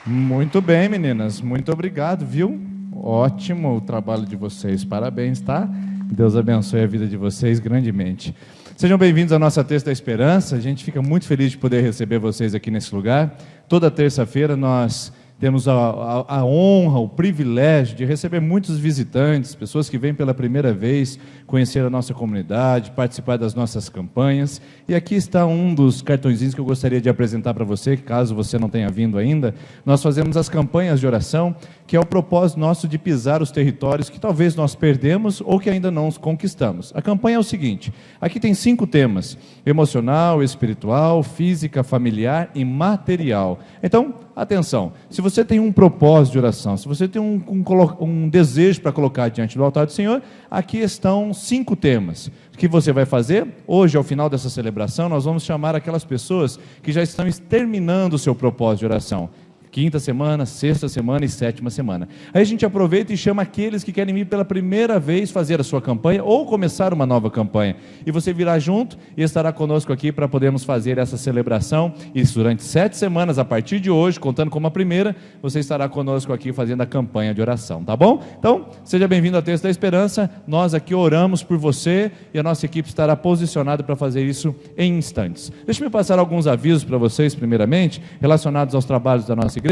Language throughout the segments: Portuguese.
Muito bem, meninas. Muito obrigado, viu? Ótimo o trabalho de vocês. Parabéns, tá? Deus abençoe a vida de vocês grandemente. Sejam bem-vindos à nossa Terça da Esperança. A gente fica muito feliz de poder receber vocês aqui nesse lugar. Toda terça-feira nós temos a honra, o privilégio de receber muitos visitantes, pessoas que vêm pela primeira vez conhecer a nossa comunidade, participar das nossas campanhas. E aqui está um dos cartõezinhos que eu gostaria de apresentar para você, caso você não tenha vindo ainda. Nós fazemos as campanhas de oração, que é o propósito nosso de pisar os territórios que talvez nós perdemos ou que ainda não os conquistamos. A campanha é o seguinte: aqui tem 5 temas: emocional, espiritual, física, familiar e material. Então, atenção, se você tem um propósito de oração, se você tem um desejo para colocar diante do altar do Senhor, aqui estão 5 temas. O que você vai fazer? Hoje, ao final dessa celebração, nós vamos chamar aquelas pessoas que já estão terminando o seu propósito de oração. 5ª semana, 6ª semana e 7ª semana. Aí a gente aproveita e chama aqueles que querem vir pela primeira vez fazer a sua campanha ou começar uma nova campanha. E você virá junto e estará conosco aqui para podermos fazer essa celebração. Isso durante 7 semanas, a partir de hoje, contando como a primeira, você estará conosco aqui fazendo a campanha de oração, tá bom? Então, seja bem-vindo à Terça da Esperança. Nós aqui oramos por você e a nossa equipe estará posicionada para fazer isso em instantes. Deixa-me passar alguns avisos para vocês, primeiramente, relacionados aos trabalhos da nossa igreja.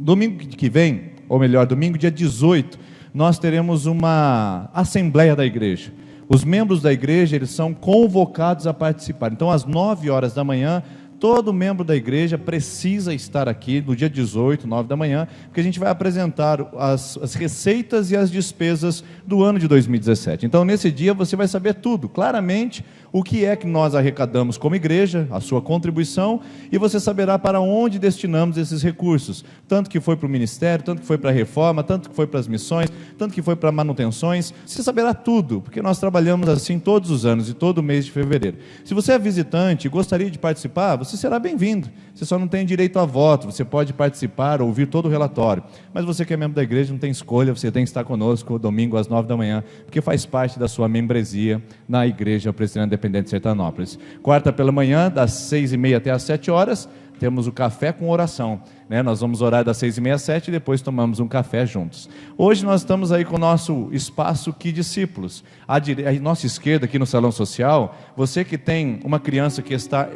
Domingo que vem, ou melhor, domingo dia 18, nós teremos uma assembleia da igreja. Os membros da igreja, eles são convocados a participar. Então, às 9 horas da manhã, todo membro da igreja precisa estar aqui no dia 18, 9 da manhã, porque a gente vai apresentar as receitas e as despesas do ano de 2017. Então, nesse dia, você vai saber tudo, claramente, o que é que nós arrecadamos como igreja, a sua contribuição, e você saberá para onde destinamos esses recursos, tanto que foi para o ministério, tanto que foi para a reforma, tanto que foi para as missões, tanto que foi para manutenções. Você saberá tudo, porque nós trabalhamos assim todos os anos e todo mês de fevereiro. Se você é visitante e gostaria de participar, você será bem-vindo. Você só não tem direito a voto, você pode participar, ouvir todo o relatório, mas você que é membro da igreja não tem escolha, você tem que estar conosco domingo às 9 da manhã, porque faz parte da sua membresia na igreja Presbiteriana Independente de Sertanópolis. Quarta pela manhã, das 6h30 até às 7 horas, temos o café com oração, né? Nós vamos orar das 6h30 às 7 e depois tomamos um café juntos. Hoje nós estamos aí com o nosso espaço Que Discípulos. À nossa esquerda, aqui no salão social, você que tem uma criança que está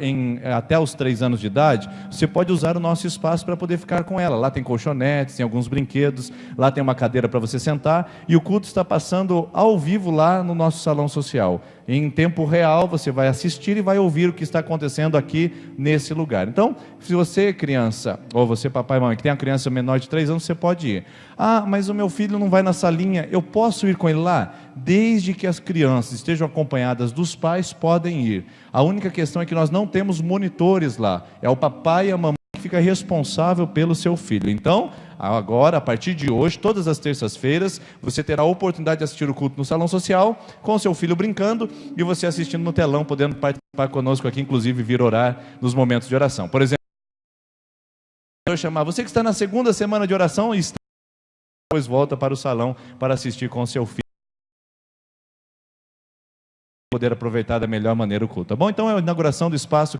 até os 3 anos de idade, você pode usar o nosso espaço para poder ficar com ela. Lá tem colchonetes, tem alguns brinquedos, lá tem uma cadeira para você sentar, e o culto está passando ao vivo lá no nosso salão social. Em tempo real, você vai assistir e vai ouvir o que está acontecendo aqui nesse lugar. Então, se você, criança, ou você, papai e mamãe, que tem uma criança menor de 3 anos, você pode ir. Ah, mas o meu filho não vai na salinha, eu posso ir com ele lá? Desde que as crianças estejam acompanhadas dos pais, podem ir. A única questão é que nós não temos monitores lá. É o papai e a mamãe que fica responsável pelo seu filho. Então, agora, a partir de hoje, todas as terças-feiras, você terá a oportunidade de assistir o culto no salão social, com o seu filho brincando, e você assistindo no telão, podendo participar conosco aqui, inclusive vir orar nos momentos de oração. Por exemplo, eu chamar você que está na 2ª semana de oração e depois volta para o salão para assistir com o seu filho, poder aproveitar da melhor maneira o culto, tá bom? Então é a inauguração do espaço.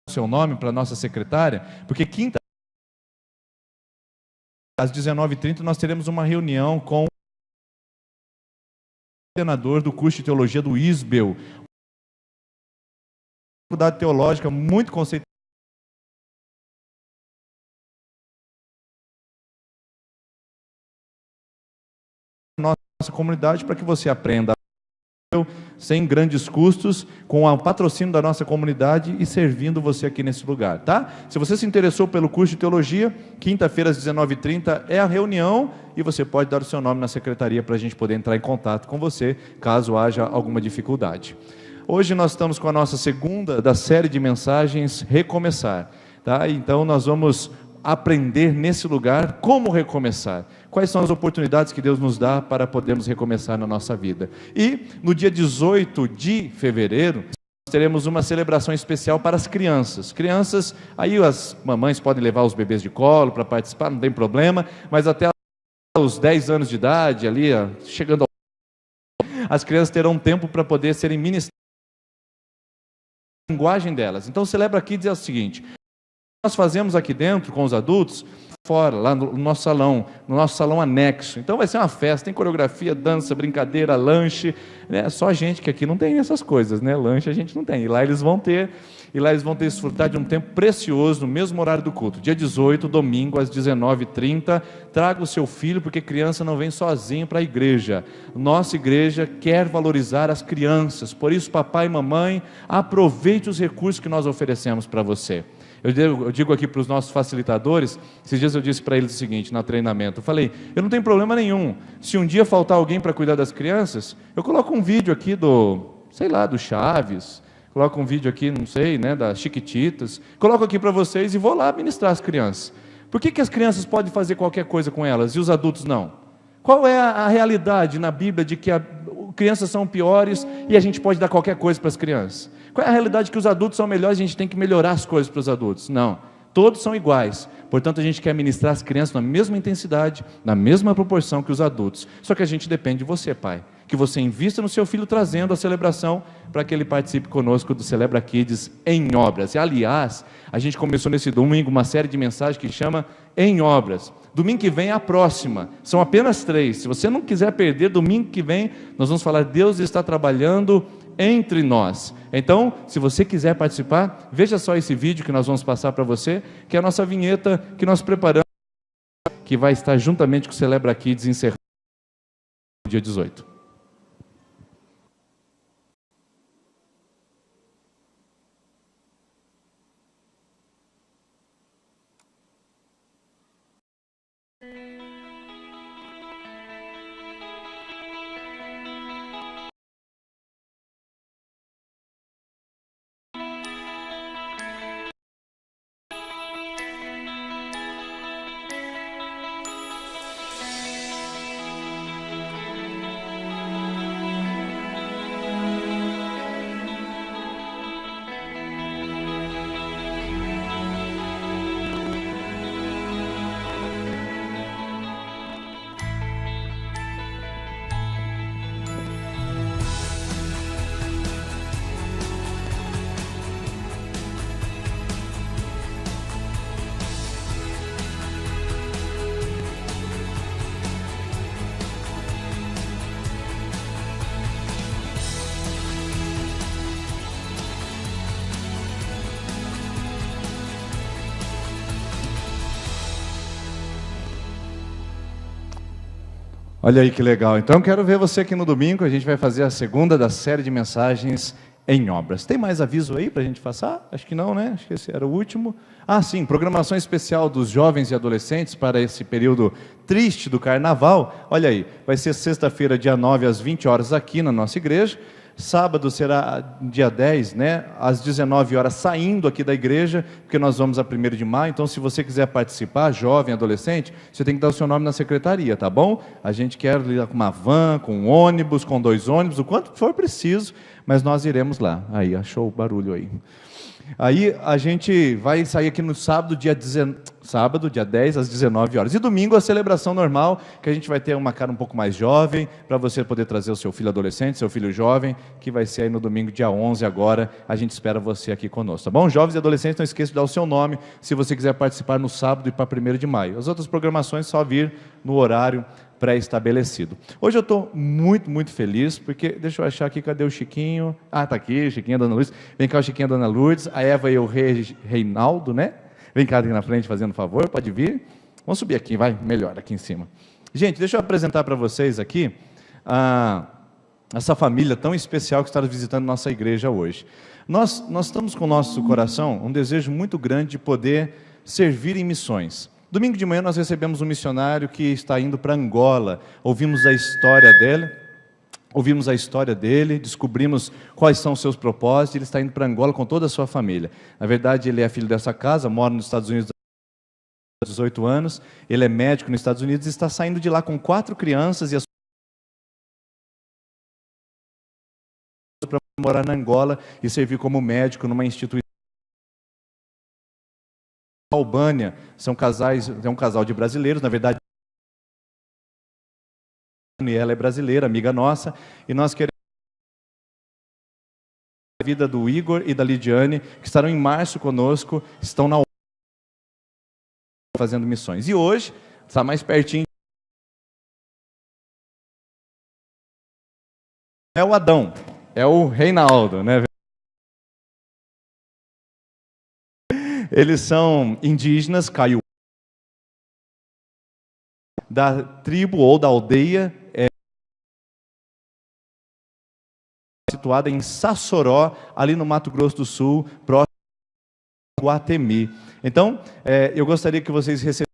Seu nome para a nossa secretária, porque quinta às 19h30 nós teremos uma reunião com o coordenador do curso de teologia do ISBEL, faculdade teológica muito conceituada na nossa comunidade, para que você aprenda sem grandes custos, com o patrocínio da nossa comunidade e servindo você aqui nesse lugar, tá? Se você se interessou pelo curso de teologia, quinta-feira às 19h30 é a reunião e você pode dar o seu nome na secretaria para a gente poder entrar em contato com você, caso haja alguma dificuldade. Hoje nós estamos com a nossa segunda da série de mensagens Recomeçar, tá? Então nós vamos aprender nesse lugar como recomeçar. Quais são as oportunidades que Deus nos dá para podermos recomeçar na nossa vida. E no dia 18 de fevereiro, nós teremos uma celebração especial para as crianças. Crianças, aí as mamães podem levar os bebês de colo para participar, não tem problema, mas até os 10 anos de idade, ali, chegando as crianças terão tempo para poder serem ministradas linguagem delas. Então, o Celebra Kids é o seguinte: nós fazemos aqui dentro com os adultos, fora, lá no nosso salão anexo. Então vai ser uma festa, tem coreografia, dança, brincadeira, lanche, né? Só a gente que aqui não tem essas coisas, né? Lanche a gente não tem. E lá eles vão ter desfrutar de um tempo precioso no mesmo horário do culto. Dia 18, domingo, às 19h30. Traga o seu filho, porque criança não vem sozinho para a igreja. Nossa igreja quer valorizar as crianças. Por isso, papai e mamãe, aproveite os recursos que nós oferecemos para você. Eu digo aqui para os nossos facilitadores, esses dias eu disse para eles o seguinte, no treinamento, eu falei, eu não tenho problema nenhum, se um dia faltar alguém para cuidar das crianças, eu coloco um vídeo aqui do Chaves, coloco um vídeo aqui, não sei, né, das Chiquititas, coloco aqui para vocês e vou lá ministrar as crianças. Por que as crianças podem fazer qualquer coisa com elas e os adultos não? Qual é a realidade na Bíblia de que crianças são piores e a gente pode dar qualquer coisa para as crianças? Qual é a realidade que os adultos são melhores e a gente tem que melhorar as coisas para os adultos? Não, todos são iguais. Portanto, a gente quer ministrar as crianças na mesma intensidade, na mesma proporção que os adultos. Só que a gente depende de você, pai. Que você invista no seu filho trazendo a celebração para que ele participe conosco do Celebra Kids em Obras. E, aliás, a gente começou nesse domingo uma série de mensagens que chama Em Obras. Domingo que vem é a próxima, são apenas 3. Se você não quiser perder, domingo que vem nós vamos falar Deus está trabalhando entre nós. Então, se você quiser participar, veja só esse vídeo que nós vamos passar para você, que é a nossa vinheta que nós preparamos, que vai estar juntamente com o Celebra Kids encerrando no dia 18. Olha aí que legal. Então quero ver você aqui no domingo. A gente vai fazer a segunda da série de mensagens em obras. Tem mais aviso aí para a gente passar? Acho que não, né? Acho que esse era o último. Ah, sim, programação especial dos jovens e adolescentes para esse período triste do carnaval. Olha aí, vai ser sexta-feira, dia 9, às 20 horas aqui na nossa igreja. Sábado será dia 10, né, às 19 horas, saindo aqui da igreja, porque nós vamos a 1º de maio. Então, se você quiser participar, jovem, adolescente, você tem que dar o seu nome na secretaria, tá bom? A gente quer lidar com uma van, com um ônibus, com 2 ônibus, o quanto for preciso, mas nós iremos lá. Aí, achou o barulho aí. Aí a gente vai sair aqui no sábado, dia 10, às 19 horas. E domingo a celebração normal, que a gente vai ter uma cara um pouco mais jovem, para você poder trazer o seu filho adolescente, seu filho jovem, que vai ser aí no domingo, dia 11 agora. A gente espera você aqui conosco, tá bom? Jovens e adolescentes, não esqueça de dar o seu nome, se você quiser participar no sábado e para 1º de maio. As outras programações só vir no horário pré-estabelecido. Hoje eu estou muito, muito feliz, porque, deixa eu achar aqui, cadê o Chiquinho? Ah, está aqui, Chiquinho e a Dona Lourdes. Vem cá o Chiquinho e a Dona Lourdes, a Eva e o Reinaldo, né? Vem cá aqui na frente fazendo favor, pode vir. Vamos subir aqui, vai, melhor, aqui em cima. Gente, deixa eu apresentar para vocês aqui essa família tão especial que está visitando nossa igreja hoje. Nós estamos com o nosso coração um desejo muito grande de poder servir em missões. Domingo de manhã nós recebemos um missionário que está indo para Angola. Ouvimos a história dele, descobrimos quais são os seus propósitos. Ele está indo para Angola com toda a sua família. Na verdade, ele é filho dessa casa, mora nos Estados Unidos há 18 anos. Ele é médico nos Estados Unidos e está saindo de lá com 4 crianças e a para morar na Angola e servir como médico numa instituição. Albânia, é um casal de brasileiros, na verdade, e ela é brasileira, amiga nossa, e nós queremos a vida do Igor e da Lidiane, que estarão em março conosco, estão na fazendo missões. E hoje, está mais pertinho, é o Adão, é o Reinaldo, né? Eles são indígenas, Kaiowá, da tribo ou da aldeia situada em Sassoró, ali no Mato Grosso do Sul, próximo de Guatemi. Então, eu gostaria que vocês recebessem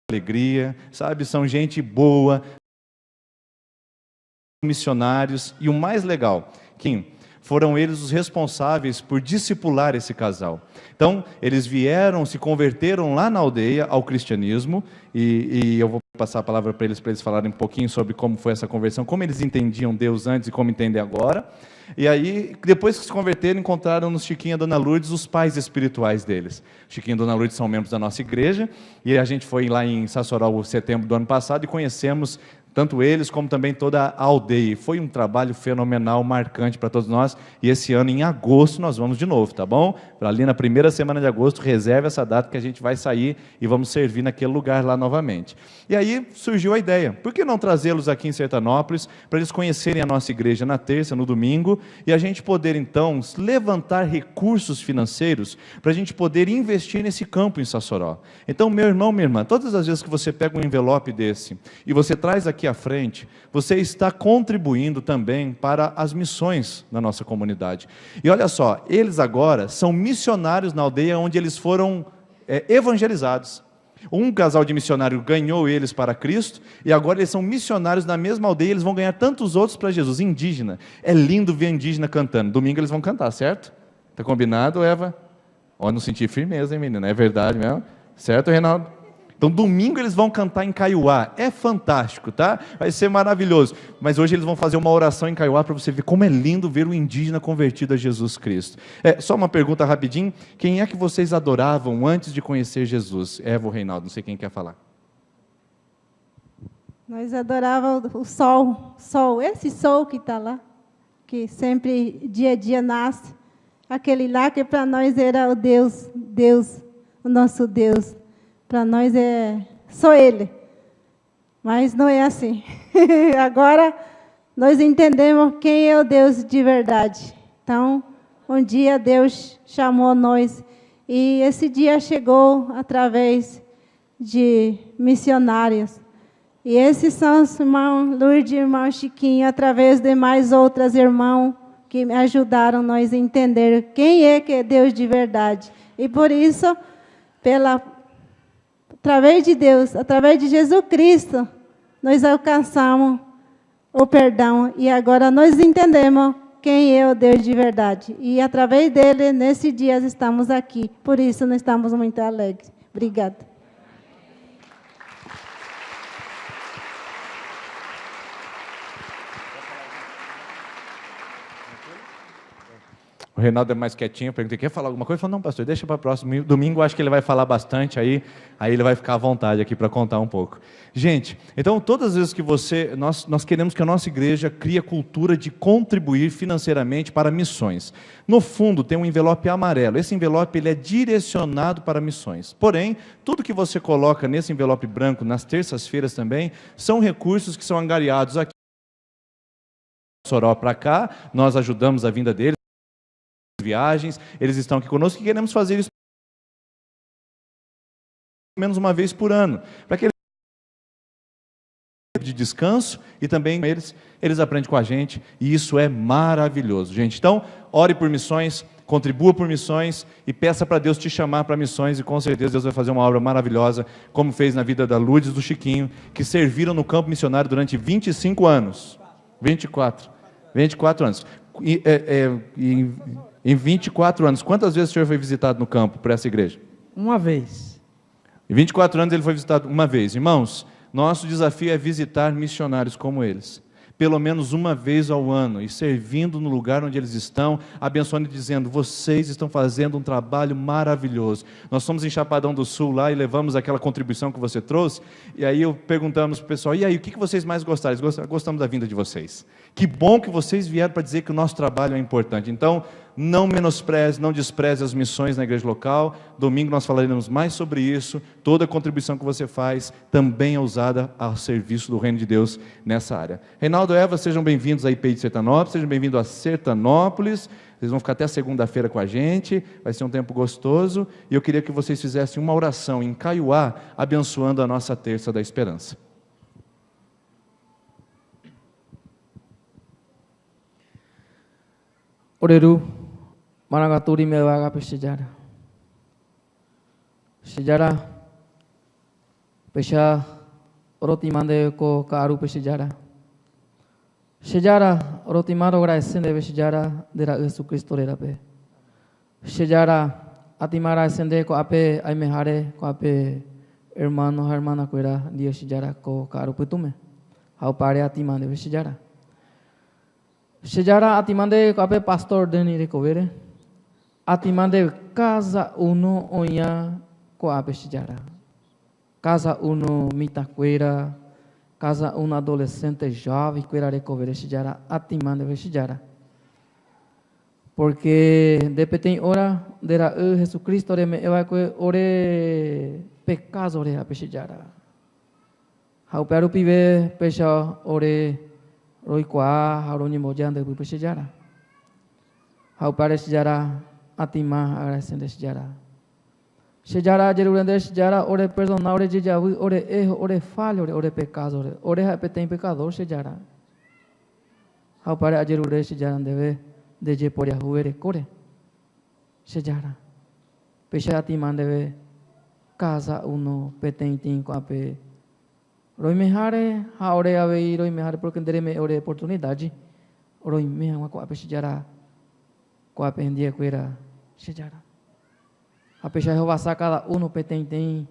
alegria, sabe? São gente boa, missionários, e o mais legal, que foram eles os responsáveis por discipular esse casal. Então, eles vieram, se converteram lá na aldeia ao cristianismo, e eu vou passar a palavra para eles falarem um pouquinho sobre como foi essa conversão, como eles entendiam Deus antes e como entendem agora. E aí, depois que se converteram, encontraram no Chiquinho e a Dona Lourdes os pais espirituais deles. Chiquinho e a Dona Lourdes são membros da nossa igreja, e a gente foi lá em Sassoró em setembro do ano passado e conhecemos tanto eles como também toda a aldeia. Foi um trabalho fenomenal, marcante para todos nós, e esse ano, em agosto, nós vamos de novo, tá bom? Ali na primeira semana de agosto, reserve essa data que a gente vai sair e vamos servir naquele lugar lá novamente. E aí surgiu a ideia, por que não trazê-los aqui em Sertanópolis, para eles conhecerem a nossa igreja na terça, no domingo, e a gente poder então levantar recursos financeiros, para a gente poder investir nesse campo em Sassoró. Então, meu irmão, minha irmã, todas as vezes que você pega um envelope desse, e você traz aqui à frente, você está contribuindo também para as missões na nossa comunidade. E olha só, eles agora são missionários na aldeia onde eles foram evangelizados. Um casal de missionários ganhou eles para Cristo, e agora eles são missionários na mesma aldeia, eles vão ganhar tantos outros para Jesus. Indígena, é lindo ver indígena cantando. Domingo eles vão cantar, certo? Está combinado, Eva? Ó, não senti firmeza, hein, menina? É verdade mesmo? Certo, Reinaldo? Então, domingo eles vão cantar em Kaiowá. É fantástico, tá? Vai ser maravilhoso. Mas hoje eles vão fazer uma oração em Kaiowá para você ver como é lindo ver um indígena convertido a Jesus Cristo. Só uma pergunta rapidinho. Quem é que vocês adoravam antes de conhecer Jesus? Eva ou Reinaldo? Não sei quem quer falar. Nós adorávamos o sol, esse sol que está lá, que sempre, dia a dia, nasce. Aquele lá que para nós era o Deus, o nosso Deus. Para nós é só Ele, mas não é assim. Agora nós entendemos quem é o Deus de verdade. Então, um dia Deus chamou nós, e esse dia chegou através de missionários. E esses são os irmãos Lourdes e irmão Chiquinho, através de mais outras irmãos que me ajudaram nós a entender quem é que é Deus de verdade. E por isso, através de Deus, através de Jesus Cristo, nós alcançamos o perdão. E agora nós entendemos quem é o Deus de verdade. E através dele, nesses dias, estamos aqui. Por isso, nós estamos muito alegres. Obrigada. O Reinaldo é mais quietinho, eu perguntei, quer falar alguma coisa? Ele falou, não, pastor, deixa para o próximo domingo, acho que ele vai falar bastante, aí ele vai ficar à vontade aqui para contar um pouco. Gente, então todas as vezes que nós queremos que a nossa igreja crie a cultura de contribuir financeiramente para missões. No fundo tem um envelope amarelo, esse envelope ele é direcionado para missões, porém, tudo que você coloca nesse envelope branco, nas terças-feiras também, são recursos que são angariados aqui, Soró para cá, nós ajudamos a vinda deles, viagens, eles estão aqui conosco e queremos fazer isso pelo menos uma vez por ano, para que eles de descanso e também eles aprendem com a gente, e isso é maravilhoso, gente. Então, ore por missões, contribua por missões e peça para Deus te chamar para missões, e com certeza Deus vai fazer uma obra maravilhosa, como fez na vida da Lourdes e do Chiquinho, que serviram no campo missionário durante 25 anos. 24 anos. Em 24 anos, quantas vezes o senhor foi visitado no campo por essa igreja? Uma vez. Em 24 anos ele foi visitado uma vez. Irmãos, nosso desafio é visitar missionários como eles, pelo menos uma vez ao ano, e servindo no lugar onde eles estão, abençoando e dizendo, vocês estão fazendo um trabalho maravilhoso. Nós fomos em Chapadão do Sul lá e levamos aquela contribuição que você trouxe, e aí perguntamos para o pessoal, e aí, o que vocês mais gostaram? Gostamos da vinda de vocês. Que bom que vocês vieram para dizer que o nosso trabalho é importante. Então, não menospreze, não despreze as missões na igreja local. Domingo nós falaremos mais sobre isso. Toda a contribuição que você faz também é usada ao serviço do reino de Deus nessa área. Reinaldo e Eva, sejam bem-vindos à IPI de Sertanópolis, sejam bem-vindos a Sertanópolis. Vocês vão ficar até segunda-feira com a gente, vai ser um tempo gostoso. E eu queria que vocês fizessem uma oração em Kaiowá, abençoando a nossa terça da esperança. Oreru, managaturi mewaga pesejara. Sejara, pesha roti mande ko karu pesejara. Sejara roti maro agradecendo pesejara dera Jesus Cristo dera pe. Sejara atimara sende ko ape ai mehare ko ape hermano hermana kuera dia sejara ko karu putume. Hau pare atimande pesejara. Sejara atimande kape pastor deni recovere. Atimande casa uno onya ko ape sejara. Casa uno mitaqueira, casa uno adolescente jovem queira recovere sejara atimande sejara. Porque dependem ora dera Jesus Cristo ore me eva ore pecado ore ape sejara. Hau peru pive pesha ore Roi kwa haroni mojan de bupe sejara. Hau pare sejara atima agradecendo sejara. Sejara jerurende sejara ore perdona ore jejavu ore erro ore falha ore pecado ore repetem pecador sejara. Hau pare a jerure sejara deve de je por yahuere core. Sejara. Pesha atima deve casa uno petentin com ape Roi mehare, ha ore avei roi mehare porque dereme ore oportunidade. Roi meha uma coa sejara, coa pendia queira sejara. A pesha revassar cada um tem,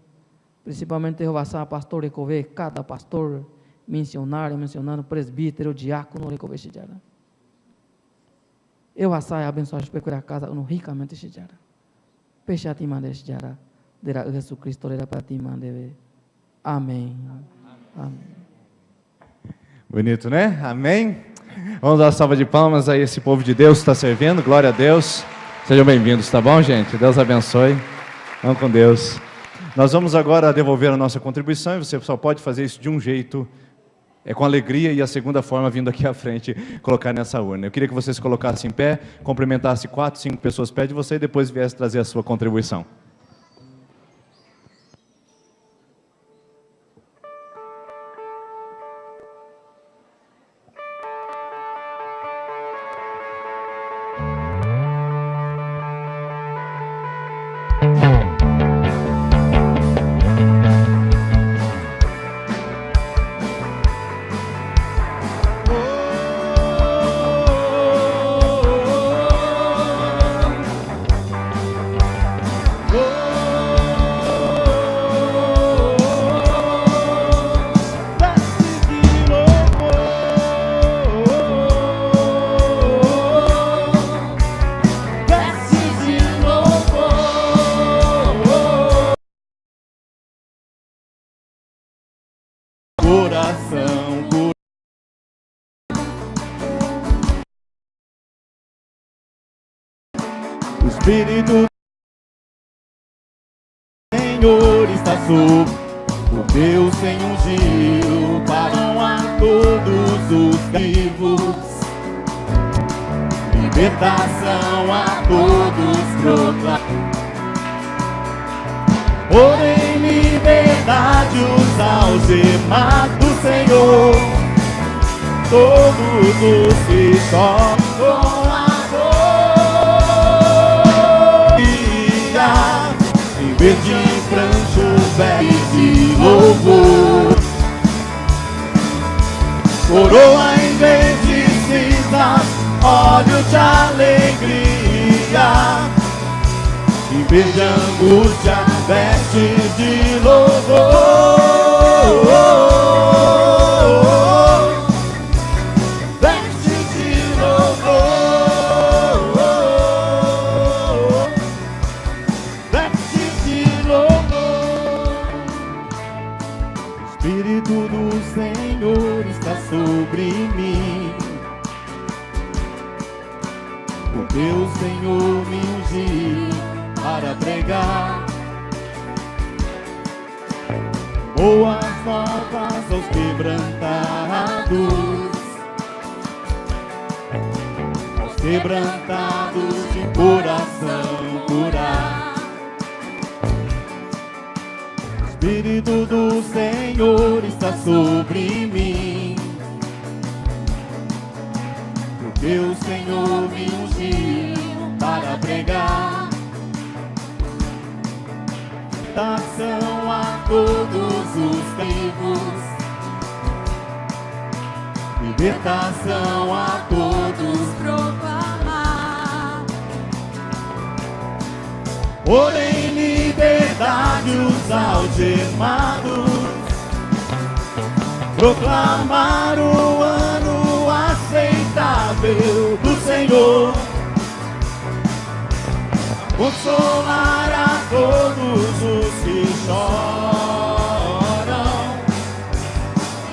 principalmente revassar pastor recove, cada pastor missionário, mencionando presbítero, diácono recove sejara. Eu assai abençoar a casa uno ricamente sejara. Pesha timande sejara, dera Jesus Cristo dera para timande. Amém. Amém. Bonito, né? Amém? Vamos dar uma salva de palmas a esse povo de Deus que está servindo. Glória a Deus. Sejam bem-vindos, tá bom, gente? Deus abençoe. Vamos com Deus. Nós vamos agora devolver a nossa contribuição e você só pode fazer isso de um jeito, com alegria, e a segunda forma vindo aqui à frente, colocar nessa urna. Eu queria que vocês colocassem em pé, cumprimentassem 4, 5 pessoas perto de você e depois viessem trazer a sua contribuição. Espírito do Senhor está sobre o Deus sem ungiu para a todos os vivos, libertação a todos proclamar. Porém, liberdade os algemas do Senhor, todos os que tocam a verde prancho, verde louvor, coroa em vez de cinzas, óleo de alegria, em vez de angústia, veste de louvor. Sobre mim, porque o Senhor me ungiu para pregar boas novas aos quebrantados, quebrantados de coração curar. O Espírito do Senhor está sobre mim, porque o Senhor me ungiu para pregar libertação a todos os vivos, libertação a todos proclamar. Por em liberdade os algemados, proclamar o ano aceitável do Senhor, consolar a todos os que choram,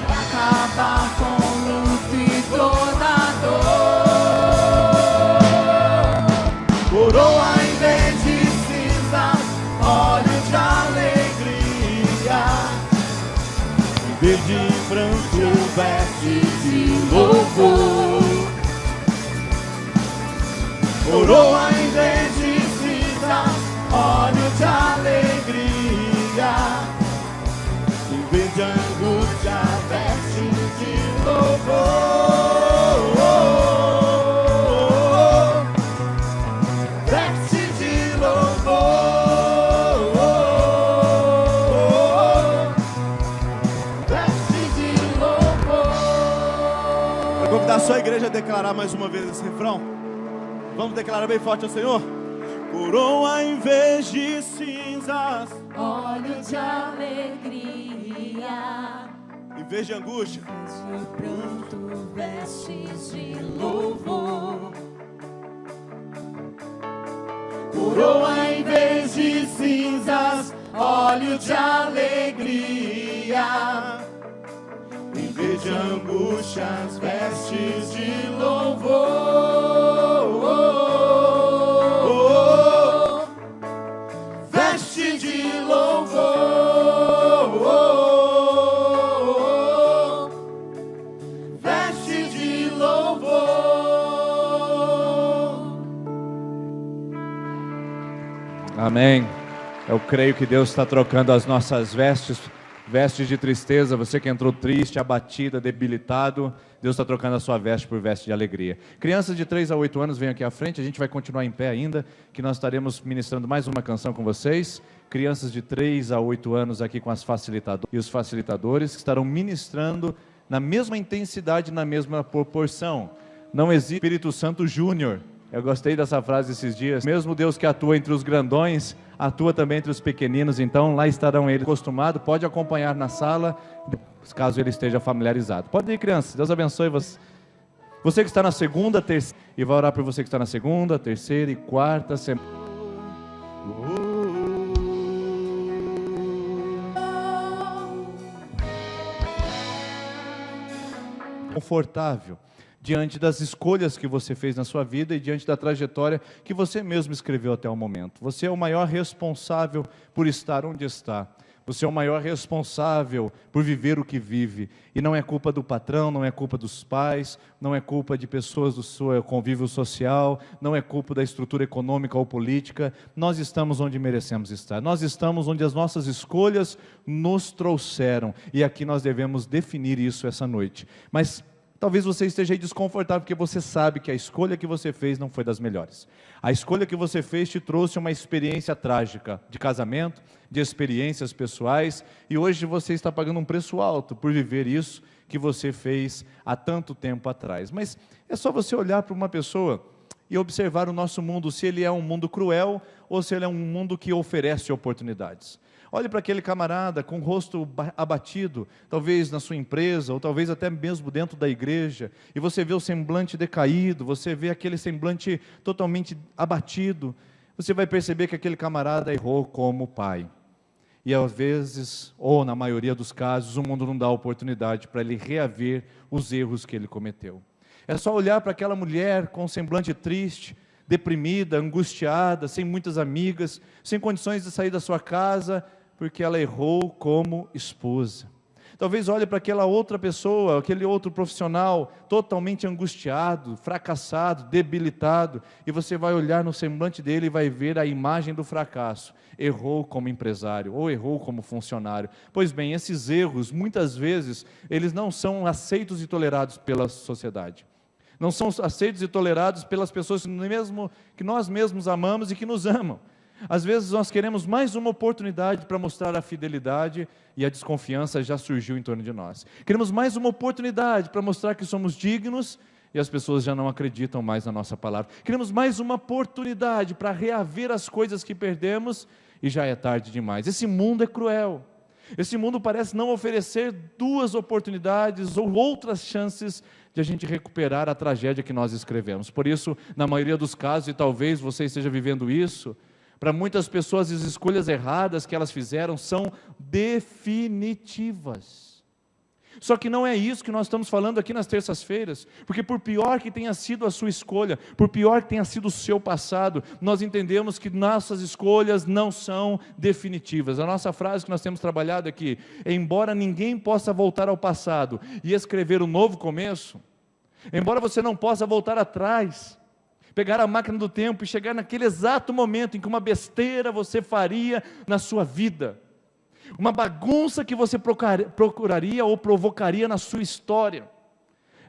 acabar com o luto e toda dor. Coroa em vez de cinza, óleo de alegria, verde e branco veste de louvor. Coroa em vez de óleo de alegria, em vez de angústia, veste de louvor, veste de louvor, veste de louvor. Vou convidar a sua igreja a declarar mais uma vez esse refrão. Vamos declarar bem forte ao Senhor? Coroa em vez de cinzas, óleo de alegria, em vez de angústia, de pranto, vestes de louvor. Coroa em vez de cinzas, óleo de alegria, em vez de angústias, vestes de louvor. Veste de louvor, veste de louvor. Amém. Eu creio que Deus está trocando as nossas vestes de tristeza. Você que entrou triste, abatida, debilitado, Deus está trocando a sua veste por veste de alegria. Crianças de 3 a 8 anos, venham aqui à frente. A gente vai continuar em pé ainda, que nós estaremos ministrando mais uma canção com vocês. Crianças de 3 a 8 anos aqui com as facilitadoras e os facilitadores, que estarão ministrando na mesma intensidade, na mesma proporção. Não existe Espírito Santo Júnior. Eu gostei dessa frase esses dias. Mesmo Deus que atua entre os grandões, atua também entre os pequeninos. Então lá estarão eles acostumados. Pode acompanhar na sala, caso ele esteja familiarizado. Pode ir, crianças. Deus abençoe você. Você que está na segunda, terceira, e vai orar por você que está na segunda, terceira e quarta semana. Confortável diante das escolhas que você fez na sua vida e diante da trajetória que você mesmo escreveu até o momento. Você é o maior responsável por estar onde está. Você é o maior responsável por viver o que vive. E não é culpa do patrão, não é culpa dos pais, não é culpa de pessoas do seu convívio social, não é culpa da estrutura econômica ou política. Nós estamos onde merecemos estar. Nós estamos onde as nossas escolhas nos trouxeram. E aqui nós devemos definir isso essa noite. Mas talvez você esteja aí desconfortável, porque você sabe que a escolha que você fez não foi das melhores. A escolha que você fez te trouxe uma experiência trágica de casamento, de experiências pessoais, e hoje você está pagando um preço alto por viver isso que você fez há tanto tempo atrás. Mas é só você olhar para uma pessoa e observar o nosso mundo, se ele é um mundo cruel ou se ele é um mundo que oferece oportunidades. Olhe para aquele camarada com o rosto abatido, talvez na sua empresa, ou talvez até mesmo dentro da igreja, e você vê o semblante decaído, você vê aquele semblante totalmente abatido, você vai perceber que aquele camarada errou como pai. E às vezes, ou na maioria dos casos, o mundo não dá oportunidade para ele reaver os erros que ele cometeu. É só olhar para aquela mulher com um semblante triste, deprimida, angustiada, sem muitas amigas, sem condições de sair da sua casa, porque ela errou como esposa. Talvez olhe para aquela outra pessoa, aquele outro profissional, totalmente angustiado, fracassado, debilitado, e você vai olhar no semblante dele e vai ver a imagem do fracasso. Errou como empresário, ou errou como funcionário. Pois bem, esses erros, muitas vezes, eles não são aceitos e tolerados pela sociedade. Não são aceitos e tolerados pelas pessoas que nós mesmos amamos e que nos amam. Às vezes nós queremos mais uma oportunidade para mostrar a fidelidade e a desconfiança já surgiu em torno de nós. Queremos mais uma oportunidade para mostrar que somos dignos e as pessoas já não acreditam mais na nossa palavra. Queremos mais uma oportunidade para reaver as coisas que perdemos e já é tarde demais. Esse mundo é cruel. Esse mundo parece não oferecer duas oportunidades ou outras chances de a gente recuperar a tragédia que nós escrevemos. Por isso, na maioria dos casos, e talvez você esteja vivendo isso, para muitas pessoas as escolhas erradas que elas fizeram são definitivas. Só que não é isso que nós estamos falando aqui nas terças-feiras, porque por pior que tenha sido a sua escolha, por pior que tenha sido o seu passado, nós entendemos que nossas escolhas não são definitivas. A nossa frase que nós temos trabalhado aqui, embora ninguém possa voltar ao passado e escrever um novo começo, embora você não possa voltar atrás, pegar a máquina do tempo e chegar naquele exato momento em que uma besteira você faria na sua vida, uma bagunça que você procuraria ou provocaria na sua história,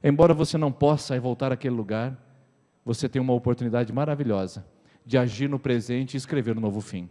embora você não possa voltar àquele lugar, você tem uma oportunidade maravilhosa de agir no presente e escrever um novo fim.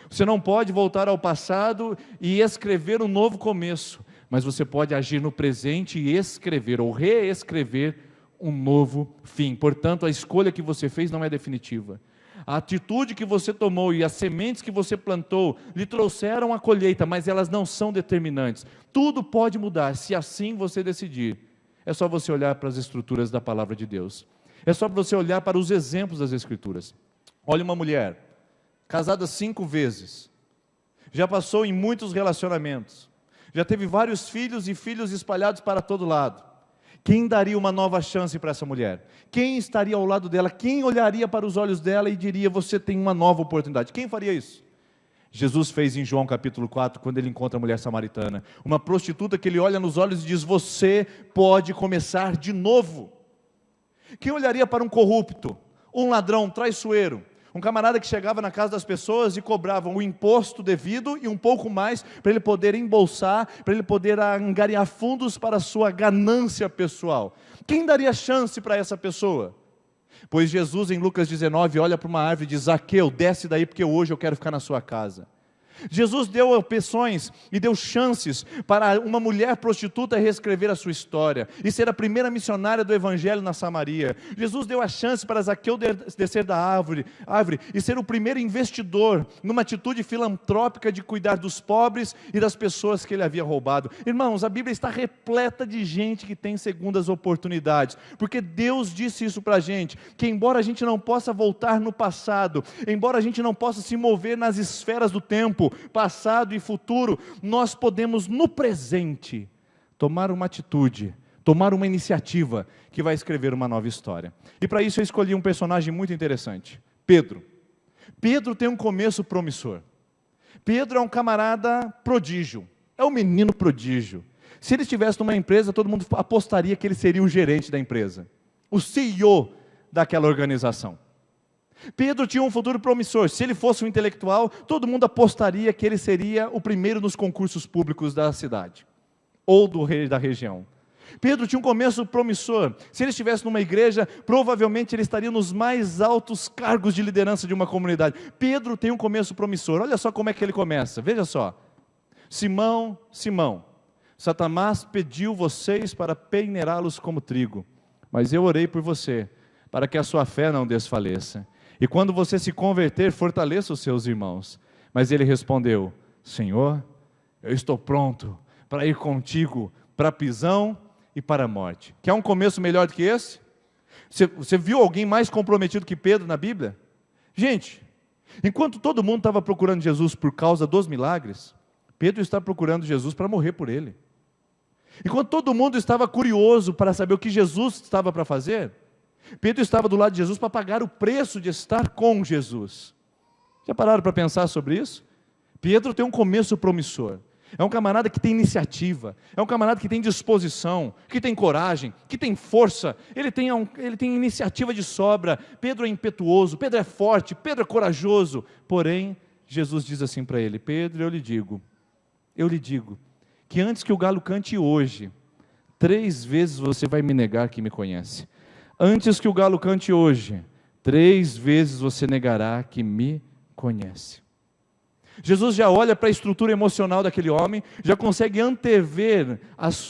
Você não pode voltar ao passado e escrever um novo começo, mas você pode agir no presente e escrever ou reescrever um novo fim. Portanto, a escolha que você fez não é definitiva. A atitude que você tomou e as sementes que você plantou lhe trouxeram a colheita, mas elas não são determinantes. Tudo pode mudar, se assim você decidir. É só você olhar para as estruturas da palavra de Deus. É só você olhar para os exemplos das Escrituras. Olha uma mulher, casada 5 vezes, já passou em muitos relacionamentos, já teve vários filhos e filhos espalhados para todo lado. Quem daria uma nova chance para essa mulher? Quem estaria ao lado dela? Quem olharia para os olhos dela e diria, você tem uma nova oportunidade? Quem faria isso? Jesus fez em João capítulo 4, quando ele encontra a mulher samaritana, uma prostituta que ele olha nos olhos e diz, você pode começar de novo. Quem olharia para um corrupto, um ladrão, um traiçoeiro, um camarada que chegava na casa das pessoas e cobrava o imposto devido e um pouco mais para ele poder embolsar, para ele poder angariar fundos para a sua ganância pessoal? Quem daria chance para essa pessoa? Pois Jesus em Lucas 19 olha para uma árvore e diz, Zaqueu, desce daí porque hoje eu quero ficar na sua casa. Jesus deu opções e deu chances para uma mulher prostituta reescrever a sua história e ser a primeira missionária do Evangelho na Samaria. Jesus deu a chance para Zaqueu descer da árvore e ser o primeiro investidor numa atitude filantrópica de cuidar dos pobres e das pessoas que ele havia roubado. Irmãos, a Bíblia está repleta de gente que tem segundas oportunidades, porque Deus disse isso para a gente, que embora a gente não possa voltar no passado, embora a gente não possa se mover nas esferas do tempo, passado e futuro, nós podemos no presente tomar uma atitude, tomar uma iniciativa que vai escrever uma nova história. E para isso eu escolhi um personagem muito interessante, Pedro. Pedro tem um começo promissor. Pedro é um camarada prodígio, é um menino prodígio. Se ele estivesse numa empresa, todo mundo apostaria que ele seria o gerente da empresa, o CEO daquela organização. Pedro tinha um futuro promissor. Se ele fosse um intelectual, todo mundo apostaria que ele seria o primeiro nos concursos públicos da cidade, ou da região. Pedro tinha um começo promissor. Se ele estivesse numa igreja, provavelmente ele estaria nos mais altos cargos de liderança de uma comunidade. Pedro tem um começo promissor. Olha só como é que ele começa, veja só. Simão, Simão, Satanás pediu vocês para peneirá-los como trigo, mas eu orei por você, para que a sua fé não desfaleça. E quando você se converter, fortaleça os seus irmãos. Mas ele respondeu, Senhor, eu estou pronto para ir contigo para a prisão e para a morte. Quer um começo melhor do que esse? Você viu alguém mais comprometido que Pedro na Bíblia? Gente, enquanto todo mundo estava procurando Jesus por causa dos milagres, Pedro está procurando Jesus para morrer por ele. Enquanto todo mundo estava curioso para saber o que Jesus estava para fazer, Pedro estava do lado de Jesus para pagar o preço de estar com Jesus. Já pararam para pensar sobre isso? Pedro tem um começo promissor. É um camarada que tem iniciativa, é um camarada que tem disposição, que tem coragem, que tem força, ele tem iniciativa de sobra. Pedro é impetuoso, Pedro é forte, Pedro é corajoso. Porém, Jesus diz assim para ele: Pedro, eu lhe digo, que antes que o galo cante hoje, 3 vezes você vai me negar que me conhece. Antes que o galo cante hoje, 3 vezes você negará que me conhece. Jesus já olha para a estrutura emocional daquele homem, já consegue antever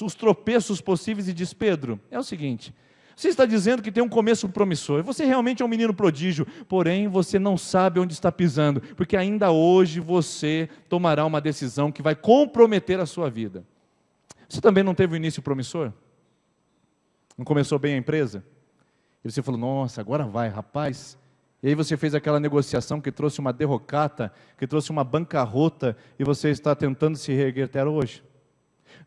os tropeços possíveis e diz: Pedro, é o seguinte, você está dizendo que tem um começo promissor, você realmente é um menino prodígio, porém você não sabe onde está pisando, porque ainda hoje você tomará uma decisão que vai comprometer a sua vida. Você também não teve um início promissor? Não começou bem a empresa? E você falou: nossa, agora vai, rapaz. E aí você fez aquela negociação que trouxe uma derrocata, que trouxe uma bancarrota, e você está tentando se reerguer até hoje.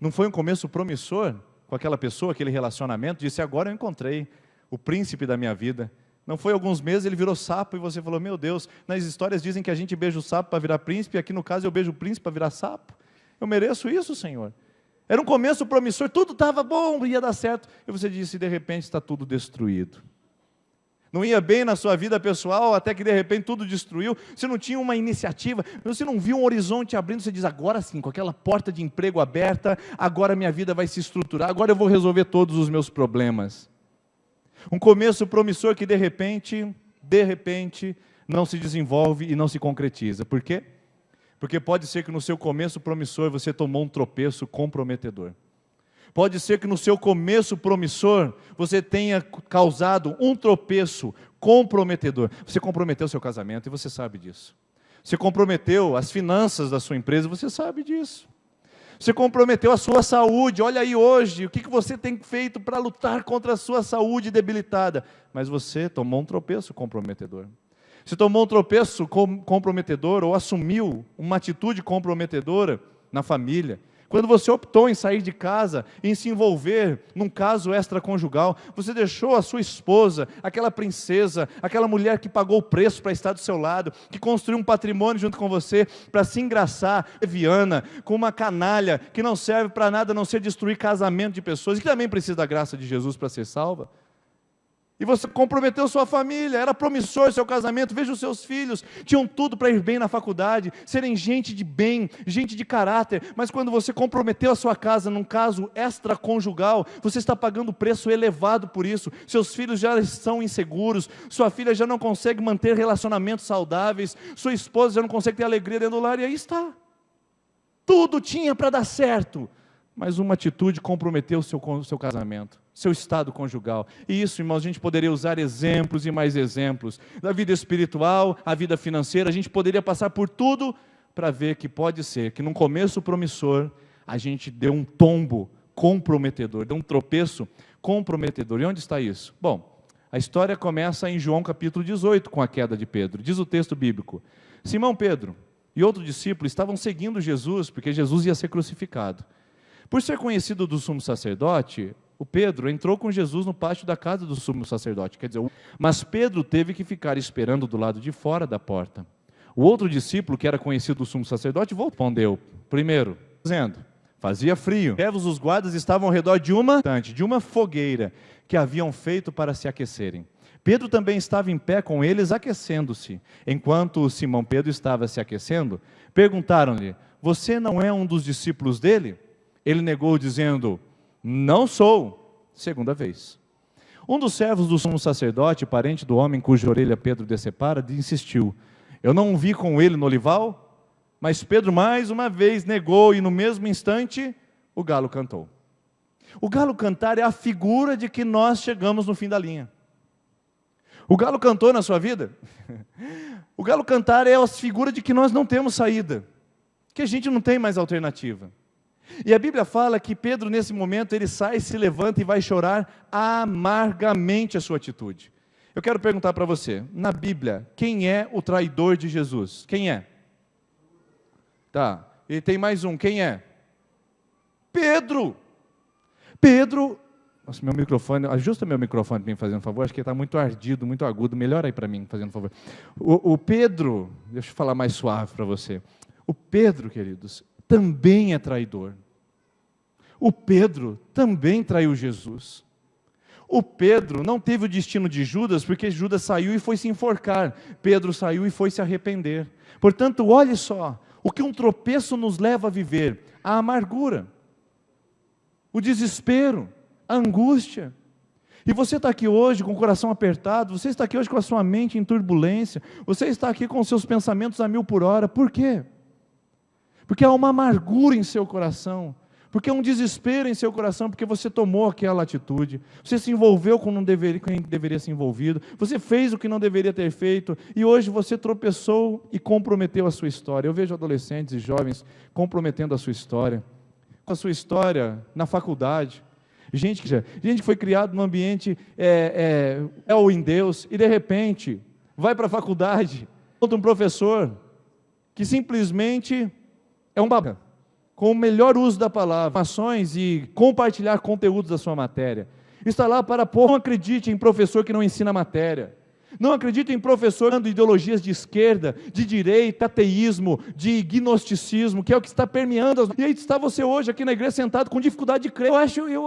Não foi um começo promissor com aquela pessoa, aquele relacionamento? Disse: agora eu encontrei o príncipe da minha vida. Não foi alguns meses, ele virou sapo, e você falou: meu Deus, nas histórias dizem que a gente beija o sapo para virar príncipe, e aqui no caso eu beijo o príncipe para virar sapo. Eu mereço isso, Senhor. Era um começo promissor, tudo estava bom, ia dar certo, e você disse: de repente está tudo destruído. Não ia bem na sua vida pessoal, até que de repente tudo destruiu, você não tinha uma iniciativa, você não viu um horizonte abrindo, você diz: agora sim, com aquela porta de emprego aberta, agora minha vida vai se estruturar, agora eu vou resolver todos os meus problemas. Um começo promissor que de repente, não se desenvolve e não se concretiza. Por quê? Porque pode ser que no seu começo promissor você tomou um tropeço comprometedor. Pode ser que no seu começo promissor você tenha causado um tropeço comprometedor. Você comprometeu o seu casamento e você sabe disso. Você comprometeu as finanças da sua empresa, você sabe disso. Você comprometeu a sua saúde. Olha aí hoje, o que você tem feito para lutar contra a sua saúde debilitada? Mas você tomou um tropeço comprometedor. Você tomou um tropeço comprometedor ou assumiu uma atitude comprometedora na família. Quando você optou em sair de casa, em se envolver num caso extraconjugal, você deixou a sua esposa, aquela princesa, aquela mulher que pagou o preço para estar do seu lado, que construiu um patrimônio junto com você, para se engraçar, leviana, com uma canalha, que não serve para nada a não ser destruir casamento de pessoas, e que também precisa da graça de Jesus para ser salva. E você comprometeu sua família, era promissor seu casamento, veja os seus filhos, tinham tudo para ir bem na faculdade, serem gente de bem, gente de caráter, mas quando você comprometeu a sua casa num caso extraconjugal, você está pagando preço elevado por isso, seus filhos já estão inseguros, sua filha já não consegue manter relacionamentos saudáveis, sua esposa já não consegue ter alegria dentro do lar, e aí está. Tudo tinha para dar certo, mas uma atitude comprometeu o seu casamento, seu estado conjugal. E isso, irmãos, a gente poderia usar exemplos e mais exemplos. Da vida espiritual, a vida financeira, a gente poderia passar por tudo para ver que pode ser que num começo promissor, a gente deu um tombo comprometedor, deu um tropeço comprometedor. E onde está isso? Bom, a história começa em João capítulo 18, com a queda de Pedro. Diz o texto bíblico: Simão Pedro e outro discípulo estavam seguindo Jesus, porque Jesus ia ser crucificado. Por ser conhecido do sumo sacerdote, o Pedro entrou com Jesus no pátio da casa do sumo sacerdote. Quer dizer, mas Pedro teve que ficar esperando do lado de fora da porta. O outro discípulo, que era conhecido do sumo sacerdote, respondeu primeiro, dizendo: fazia frio. Os guardas estavam ao redor de uma fogueira que haviam feito para se aquecerem. Pedro também estava em pé com eles, aquecendo-se. Enquanto Simão Pedro estava se aquecendo, perguntaram-lhe: você não é um dos discípulos dele? Ele negou, dizendo: não sou. Segunda vez. Um dos servos do sumo sacerdote, parente do homem cuja orelha Pedro decepara, insistiu: eu não o vi com ele no olival? Mas Pedro mais uma vez negou, e no mesmo instante o galo cantou. O galo cantar é a figura de que nós chegamos no fim da linha. O galo cantou na sua vida? O galo cantar é a figura de que nós não temos saída, que a gente não tem mais alternativa. E a Bíblia fala que Pedro, nesse momento, ele sai, se levanta e vai chorar amargamente a sua atitude. Eu quero perguntar para você, na Bíblia, quem é o traidor de Jesus? Quem é? Tá, e tem mais um, quem é? Pedro. Pedro Nossa, meu microfone, ajusta meu microfone para mim, fazendo favor, acho que ele está muito ardido, muito agudo, melhora aí para mim, fazendo favor. O Pedro, deixa eu falar mais suave para você, o Pedro, queridos, também é traidor. O Pedro também traiu Jesus. O Pedro não teve o destino de Judas, porque Judas saiu e foi se enforcar, Pedro saiu e foi se arrepender. Portanto, olhe só, o que um tropeço nos leva a viver, a amargura, o desespero, a angústia. E você está aqui hoje com o coração apertado, você está aqui hoje com a sua mente em turbulência, você está aqui com os seus pensamentos a 1000 por hora, por quê? Porque há uma amargura em seu coração, porque há um desespero em seu coração, porque você tomou aquela atitude, você se envolveu com quem deveria ser envolvido, você fez o que não deveria ter feito, e hoje você tropeçou e comprometeu a sua história. Eu vejo adolescentes e jovens comprometendo a sua história na faculdade, gente que foi criado num ambiente ou em Deus, e de repente vai para a faculdade, encontra um professor que simplesmente é um babaca, com o melhor uso da palavra, ações e compartilhar conteúdos da sua matéria. Está lá para pôr, não acredite em professor que não ensina matéria. Não acredite em professor dando ideologias de esquerda, de direita, ateísmo, de gnosticismo, que é o que está permeando. E aí está você hoje aqui na igreja sentado com dificuldade de crer. Eu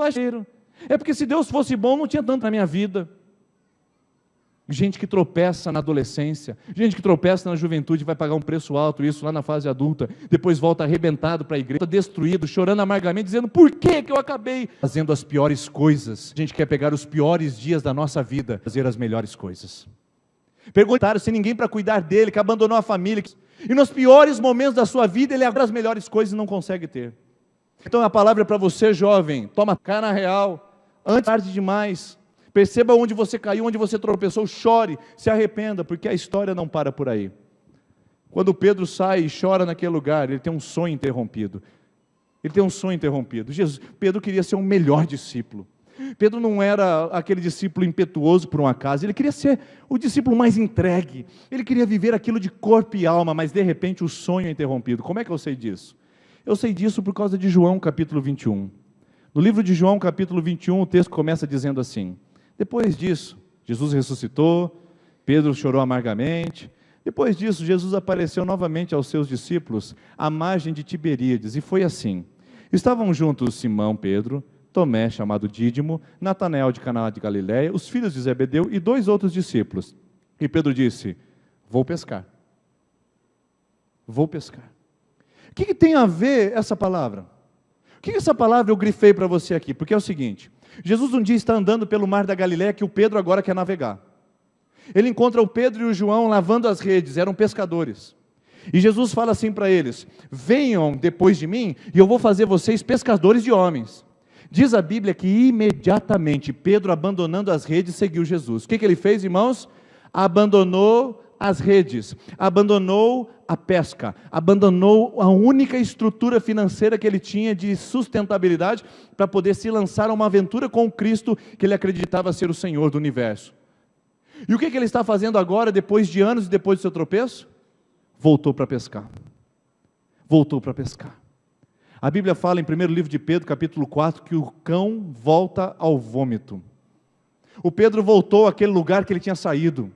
acho. É porque se Deus fosse bom, não tinha tanto na minha vida. Gente que tropeça na adolescência, gente que tropeça na juventude, vai pagar um preço alto, isso lá na fase adulta, depois volta arrebentado para a igreja, destruído, chorando amargamente, dizendo, por que eu acabei fazendo as piores coisas? A gente quer pegar os piores dias da nossa vida, fazer as melhores coisas. Perguntaram sem ninguém para cuidar dele, que abandonou a família, e nos piores momentos da sua vida, ele abre as melhores coisas e não consegue ter. Então a palavra é para você, jovem, toma cá na real, antes tarde demais. Perceba onde você caiu, onde você tropeçou, chore, se arrependa, porque a história não para por aí. Quando Pedro sai e chora naquele lugar, ele tem um sonho interrompido. Pedro queria ser um melhor discípulo. Pedro não era aquele discípulo impetuoso por um acaso, ele queria ser o discípulo mais entregue. Ele queria viver aquilo de corpo e alma, mas de repente o sonho é interrompido. Como é que eu sei disso? Eu sei disso por causa de João capítulo 21. No livro de João capítulo 21, o texto começa dizendo assim: depois disso, Jesus ressuscitou, Pedro chorou amargamente. Depois disso, Jesus apareceu novamente aos seus discípulos à margem de Tiberíades, e foi assim. Estavam juntos Simão, Pedro, Tomé, chamado Dídimo, Natanael de Caná de Galiléia, os filhos de Zebedeu e 2 outros discípulos. E Pedro disse, vou pescar. Vou pescar. O que tem a ver essa palavra? O que essa palavra eu grifei para você aqui? Porque é o seguinte, Jesus um dia está andando pelo mar da Galiléia, que o Pedro agora quer navegar. Ele encontra o Pedro e o João lavando as redes, eram pescadores. E Jesus fala assim para eles, venham depois de mim, e eu vou fazer vocês pescadores de homens. Diz a Bíblia que imediatamente Pedro, abandonando as redes, seguiu Jesus. O que ele fez, irmãos? Abandonou as redes, abandonou a pesca, abandonou a única estrutura financeira que ele tinha de sustentabilidade para poder se lançar a uma aventura com Cristo que ele acreditava ser o Senhor do universo. E o que ele está fazendo agora, depois de anos e depois do seu tropeço? Voltou para pescar. Voltou para pescar. A Bíblia fala em 1º livro de Pedro, capítulo 4, que o cão volta ao vômito. O Pedro voltou àquele lugar que ele tinha saído.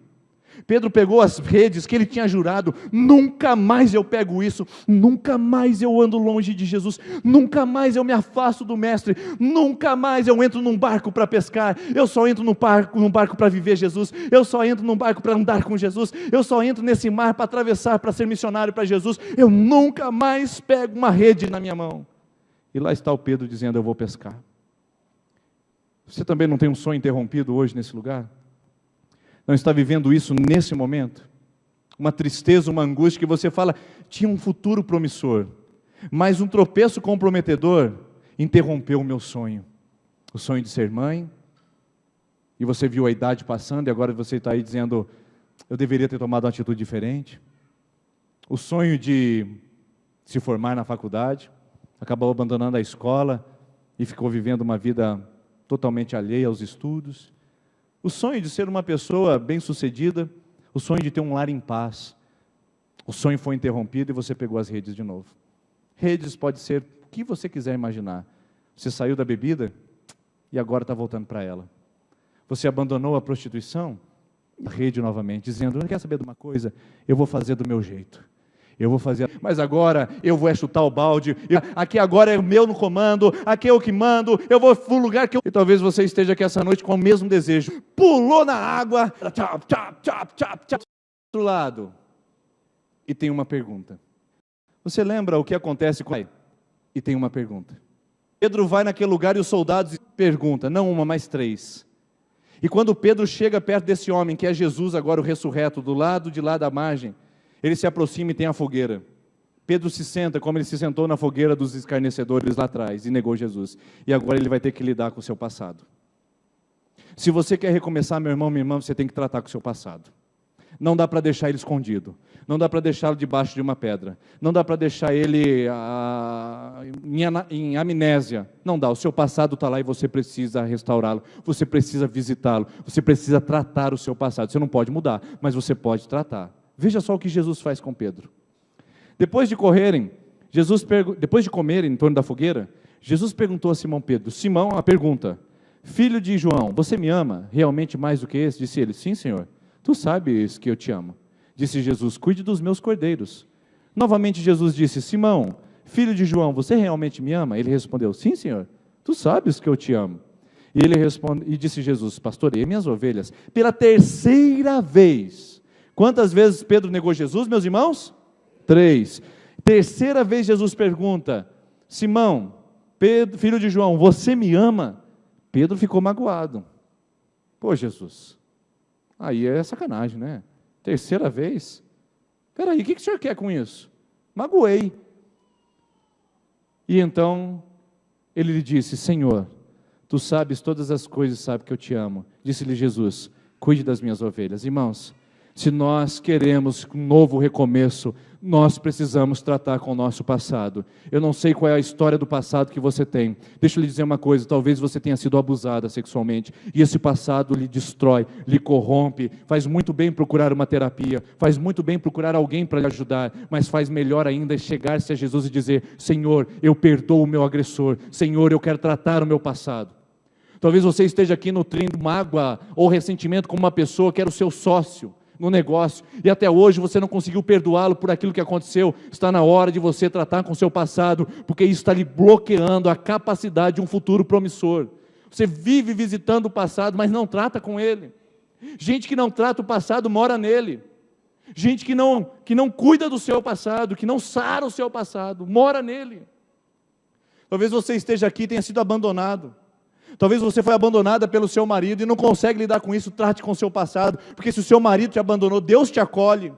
Pedro pegou as redes que ele tinha jurado, nunca mais eu pego isso, nunca mais eu ando longe de Jesus, nunca mais eu me afasto do mestre, nunca mais eu entro num barco para pescar, eu só entro num barco para viver Jesus, eu só entro num barco para andar com Jesus, eu só entro nesse mar para atravessar, para ser missionário para Jesus, eu nunca mais pego uma rede na minha mão. E lá está o Pedro dizendo, eu vou pescar. Você também não tem um sonho interrompido hoje nesse lugar? Não está vivendo isso nesse momento? Uma tristeza, uma angústia que você fala, tinha um futuro promissor, mas um tropeço comprometedor interrompeu o meu sonho. O sonho de ser mãe, e você viu a idade passando, e agora você está aí dizendo, eu deveria ter tomado uma atitude diferente. O sonho de se formar na faculdade, acabou abandonando a escola, e ficou vivendo uma vida totalmente alheia aos estudos. O sonho de ser uma pessoa bem-sucedida, o sonho de ter um lar em paz, o sonho foi interrompido e você pegou as redes de novo. Redes pode ser o que você quiser imaginar. Você saiu da bebida? e agora está voltando para ela. Você abandonou a prostituição, a rede novamente, dizendo, não quer saber de uma coisa? Eu vou fazer do meu jeito. Eu vou fazer, mas agora eu vou chutar o balde, aqui agora é o meu no comando, aqui é eu que mando, eu vou para o lugar que eu... E talvez você esteja aqui essa noite com o mesmo desejo, pulou na água, tchap, tchap, tchap, tchap, tchap, do outro lado, e tem uma pergunta. Você lembra o que acontece com ele? E tem uma pergunta. Pedro vai naquele lugar e os soldados perguntam, não uma, mas 3. E quando Pedro chega perto desse homem, que é Jesus agora o ressurreto, do lado de lá da margem, ele se aproxima e tem a fogueira. Pedro se senta como ele se sentou na fogueira dos escarnecedores lá atrás e negou Jesus. E agora ele vai ter que lidar com o seu passado. Se você quer recomeçar, meu irmão, minha irmã, você tem que tratar com o seu passado. Não dá para deixar ele escondido. Não dá para deixá-lo debaixo de uma pedra. Não dá para deixar ele em amnésia. Não dá, o seu passado está lá e você precisa restaurá-lo. Você precisa visitá-lo. Você precisa tratar o seu passado. Você não pode mudar, mas você pode tratar. Veja só o que Jesus faz com Pedro. Depois de comerem em torno da fogueira, Jesus perguntou a Simão Pedro, Simão, a pergunta, filho de João, você me ama realmente mais do que esse? Disse ele, sim, Senhor, tu sabes que eu te amo. Disse Jesus, cuide dos meus cordeiros. Novamente Jesus disse, Simão, filho de João, você realmente me ama? Ele respondeu, sim, Senhor, tu sabes que eu te amo. E disse Jesus, pastoreie minhas ovelhas. Pela 3ª vez. Quantas vezes Pedro negou Jesus, meus irmãos? 3. 3ª vez Jesus pergunta, Simão, Pedro, filho de João, você me ama? Pedro ficou magoado. Pô, Jesus, aí é sacanagem, né? 3ª vez? Espera aí, o que o senhor quer com isso? Magoei. E então, ele lhe disse, Senhor, tu sabes todas as coisas, sabe que eu te amo. Disse-lhe Jesus, cuide das minhas ovelhas. Irmãos, se nós queremos um novo recomeço, nós precisamos tratar com o nosso passado. Eu não sei qual é a história do passado que você tem. Deixa eu lhe dizer uma coisa, talvez você tenha sido abusada sexualmente, e esse passado lhe destrói, lhe corrompe. Faz muito bem procurar uma terapia, faz muito bem procurar alguém para lhe ajudar, mas faz melhor ainda chegar-se a Jesus e dizer, Senhor, eu perdoo o meu agressor, Senhor, eu quero tratar o meu passado. Talvez você esteja aqui nutrindo mágoa ou ressentimento com uma pessoa que era o seu sócio no negócio, e até hoje você não conseguiu perdoá-lo por aquilo que aconteceu. Está na hora de você tratar com o seu passado, porque isso está lhe bloqueando a capacidade de um futuro promissor. Você vive visitando o passado, mas não trata com ele. Gente que não trata o passado mora nele. Gente que não cuida do seu passado, que não sara o seu passado, mora nele. Talvez você esteja aqui e tenha sido abandonado. Talvez você foi abandonada pelo seu marido e não consegue lidar com isso, trate com o seu passado, porque se o seu marido te abandonou, Deus te acolhe.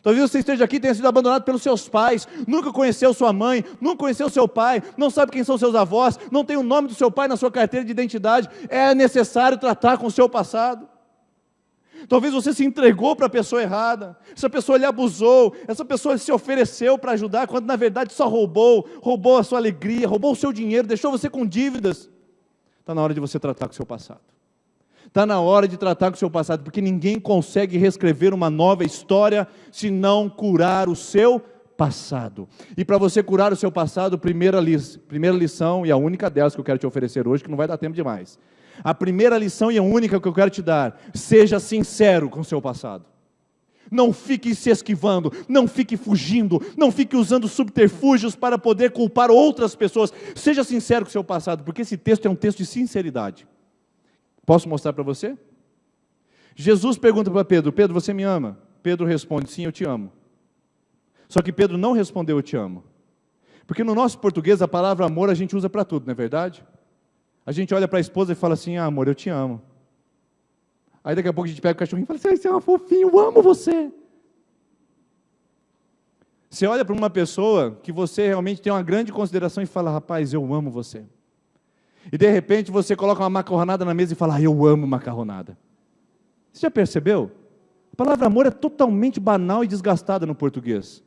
Talvez você esteja aqui e tenha sido abandonado pelos seus pais, nunca conheceu sua mãe, nunca conheceu seu pai, não sabe quem são seus avós, não tem o nome do seu pai na sua carteira de identidade. É necessário tratar com o seu passado. Talvez você se entregou para a pessoa errada, essa pessoa lhe abusou, essa pessoa se ofereceu para ajudar, quando na verdade só roubou a sua alegria, roubou o seu dinheiro, deixou você com dívidas. Está na hora de você tratar com o seu passado. Está na hora de tratar com o seu passado, porque ninguém consegue reescrever uma nova história se não curar o seu passado. E para você curar o seu passado, primeira lição, e a única delas que eu quero te oferecer hoje, que não vai dar tempo demais. A primeira lição e a única que eu quero te dar, seja sincero com o seu passado. Não fique se esquivando, não fique fugindo, não fique usando subterfúgios para poder culpar outras pessoas. Seja sincero com o seu passado, porque esse texto é um texto de sinceridade. Posso mostrar para você? Jesus pergunta para Pedro, Pedro, você me ama? Pedro responde, sim, eu te amo. Só que Pedro não respondeu, eu te amo. Porque no nosso português, a palavra amor a gente usa para tudo, não é verdade? A gente olha para a esposa e fala assim, amor, eu te amo. Aí daqui a pouco a gente pega o cachorrinho e fala assim, você é uma fofinha, eu amo você. Você olha para uma pessoa que você realmente tem uma grande consideração e fala, rapaz, eu amo você. E de repente você coloca uma macarronada na mesa e fala, eu amo macarronada. Você já percebeu? A palavra amor é totalmente banal e desgastada no português.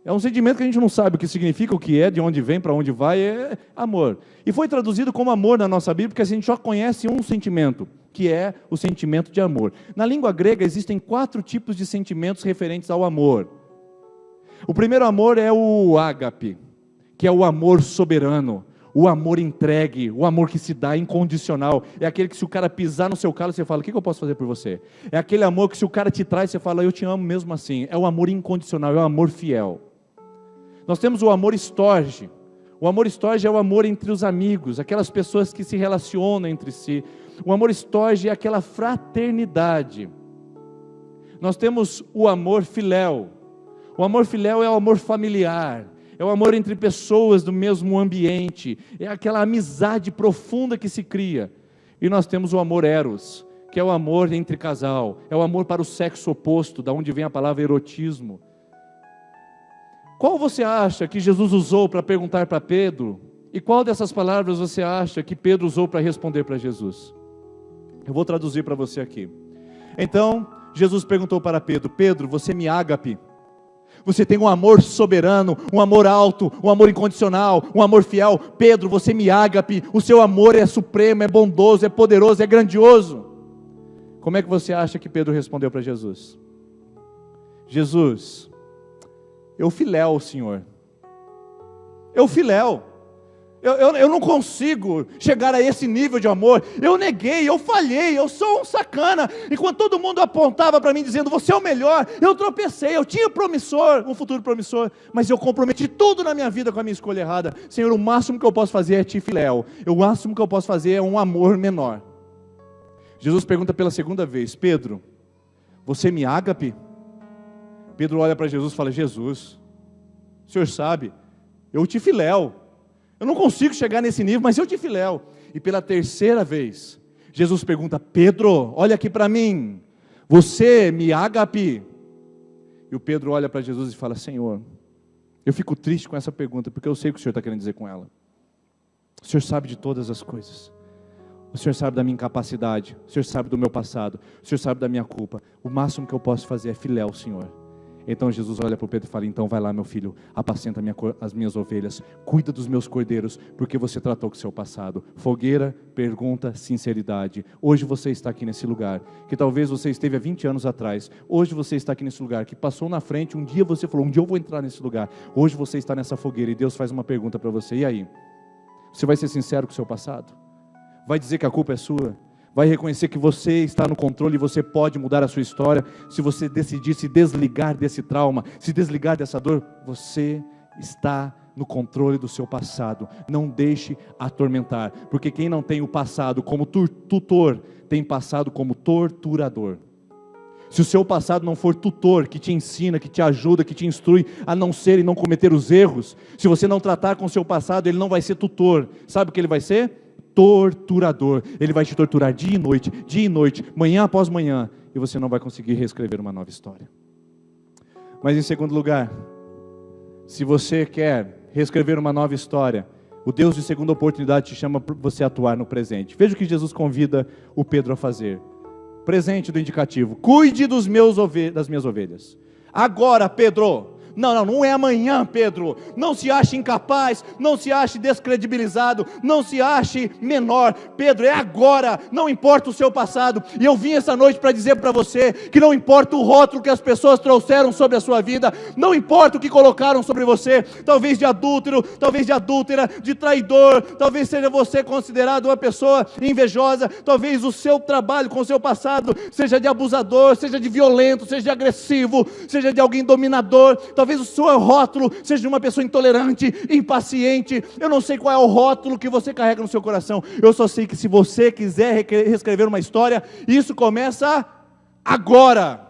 É um sentimento que a gente não sabe o que significa, o que é, de onde vem, para onde vai, é amor. E foi traduzido como amor na nossa Bíblia, porque a gente só conhece um sentimento, que é o sentimento de amor. Na língua grega existem 4 tipos de sentimentos referentes ao amor. O primeiro amor é o ágape, que é o amor soberano, O amor entregue, o amor que se dá incondicional, é aquele que se o cara pisar no seu calo, você fala, o que eu posso fazer por você? É aquele amor que se o cara te traz, você fala, eu te amo mesmo assim. É o amor incondicional, é o amor fiel. Nós temos o amor storge. O amor storge é o amor entre os amigos, aquelas pessoas que se relacionam entre si. O amor storge é aquela fraternidade. Nós temos o amor filéu. O amor filéu é o amor familiar. É o amor entre pessoas do mesmo ambiente, é aquela amizade profunda que se cria. E nós temos o amor eros, que é o amor entre casal, é o amor para o sexo oposto, da onde vem a palavra erotismo. Qual você acha que Jesus usou para perguntar para Pedro? E qual dessas palavras você acha que Pedro usou para responder para Jesus? Eu vou traduzir para você aqui. Então, Jesus perguntou para Pedro, Pedro, você me ágape? Você tem um amor soberano, um amor alto, um amor incondicional, um amor fiel. Pedro, você me ágape, o seu amor é supremo, é bondoso, é poderoso, é grandioso. Como é que você acha que Pedro respondeu para Jesus? Jesus, eu filéu o Senhor. Eu filéu. Eu não consigo chegar a esse nível de amor. Eu neguei, eu falhei, eu sou um sacana. Enquanto todo mundo apontava para mim dizendo, você é o melhor, eu tropecei, eu tinha promissor, um futuro promissor, mas eu comprometi tudo na minha vida com a minha escolha errada. Senhor, o máximo que eu posso fazer é te filéu. O máximo que eu posso fazer é um amor menor. Jesus pergunta pela segunda vez, Pedro, você me ágape? Pedro olha para Jesus e fala, Jesus, o Senhor sabe, eu te filéu. Eu não consigo chegar nesse nível, mas eu te filéu. E pela terceira vez, Jesus pergunta, Pedro, olha aqui para mim, você me ágape? E o Pedro olha para Jesus e fala, Senhor, eu fico triste com essa pergunta, porque eu sei o que o Senhor está querendo dizer com ela. O Senhor sabe de todas as coisas. O Senhor sabe da minha incapacidade, o Senhor sabe do meu passado, o Senhor sabe da minha culpa. O máximo que eu posso fazer é filéu, Senhor. Então Jesus olha para o Pedro e fala, então vai lá meu filho, apacenta as minhas ovelhas, cuida dos meus cordeiros, porque você tratou com o seu passado. Fogueira, pergunta, sinceridade. Hoje você está aqui nesse lugar, que talvez você esteve há 20 anos atrás. Hoje você está aqui nesse lugar, que passou na frente, um dia você falou, um dia eu vou entrar nesse lugar. Hoje você está nessa fogueira e Deus faz uma pergunta para você, e aí? Você vai ser sincero com o seu passado? Vai dizer que a culpa é sua? Vai reconhecer que você está no controle e você pode mudar a sua história? Se você decidir se desligar desse trauma, se desligar dessa dor, você está no controle do seu passado. Não deixe atormentar, porque quem não tem o passado como tutor, tem passado como torturador. Se o seu passado não for tutor, que te ensina, que te ajuda, que te instrui a não ser e não cometer os erros, se você não tratar com o seu passado, ele não vai ser tutor. Sabe o que ele vai ser? Torturador. Ele vai te torturar dia e noite, manhã após manhã, e você não vai conseguir reescrever uma nova história. Mas em segundo lugar, se você quer reescrever uma nova história, o Deus de segunda oportunidade te chama para você atuar no presente. Veja o que Jesus convida o Pedro a fazer. Presente do indicativo, cuide das minhas ovelhas. Agora, Pedro. Não é amanhã, Pedro. Não se ache incapaz, não se ache descredibilizado, não se ache menor. Pedro, é agora, não importa o seu passado. E eu vim essa noite para dizer para você que não importa o rótulo que as pessoas trouxeram sobre a sua vida, não importa o que colocaram sobre você, talvez de adúltero, talvez de adúltera, de traidor, talvez seja você considerado uma pessoa invejosa, talvez o seu trabalho com o seu passado seja de abusador, seja de violento, seja de agressivo, seja de alguém dominador. Talvez o seu rótulo seja de uma pessoa intolerante, impaciente. Eu não sei qual é o rótulo que você carrega no seu coração. Eu só sei que se você quiser reescrever uma história, isso começa agora.